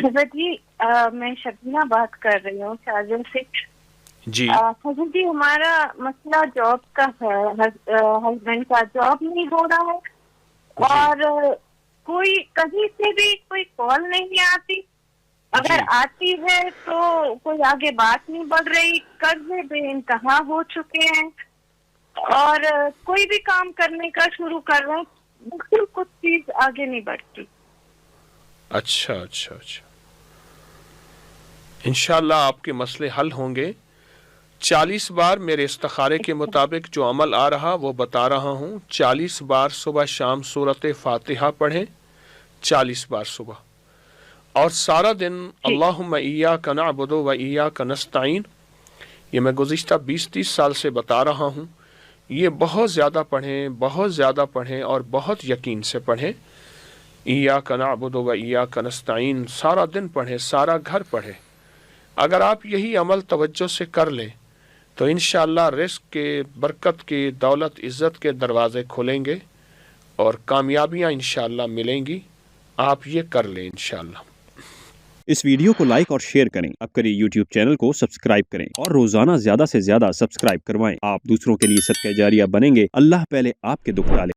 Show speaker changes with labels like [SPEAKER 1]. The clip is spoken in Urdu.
[SPEAKER 1] حضرت جی میں شبینہ بات کر رہی ہوں شارجہ سے
[SPEAKER 2] جی
[SPEAKER 1] حضرت جی ہمارا مسئلہ جاب کا ہے. ہسبینڈ کا جاب نہیں ہو رہا ہے
[SPEAKER 2] جی
[SPEAKER 1] اور کوئی کہیں سے بھی کوئی کال نہیں آتی. اگر
[SPEAKER 2] جی
[SPEAKER 1] آتی ہے تو کوئی آگے بات نہیں بڑھ رہی. قرضے بے انتہا ہو چکے ہیں اور کوئی بھی کام کرنے کا شروع کر رہے ہیں بالکل کچھ چیز آگے نہیں بڑھتی.
[SPEAKER 2] اچھا اچھا اچھا انشاءاللہ آپ کے مسئلے حل ہوں گے. 40 بار میرے استخارے کے مطابق جو عمل آ رہا وہ بتا رہا ہوں. 40 بار صبح شام سورۃ فاتحہ پڑھیں 40 بار صبح اور سارا دن
[SPEAKER 1] جی
[SPEAKER 2] اللہم ایاک نعبد و ایاک نستعین. یہ میں گزشتہ 20-30 سال سے بتا رہا ہوں. یہ بہت زیادہ پڑھیں بہت زیادہ پڑھیں اور بہت یقین سے پڑھیں. ایاک نعبد و ایاک نستعین سارا دن پڑھیں سارا گھر پڑھیں. اگر آپ یہی عمل توجہ سے کر لیں تو انشاءاللہ رزق کے برکت کے دولت عزت کے دروازے کھلیں گے اور کامیابیاں انشاءاللہ ملیں گی. آپ یہ کر لیں انشاءاللہ.
[SPEAKER 3] اس ویڈیو کو لائک اور شیئر کریں. اب کریں یوٹیوب چینل کو سبسکرائب کریں اور روزانہ زیادہ سے زیادہ سبسکرائب کروائیں. آپ دوسروں کے لیے صدقہ جاریہ بنیں گے. اللہ پہلے آپ کے دکھ ٹالے.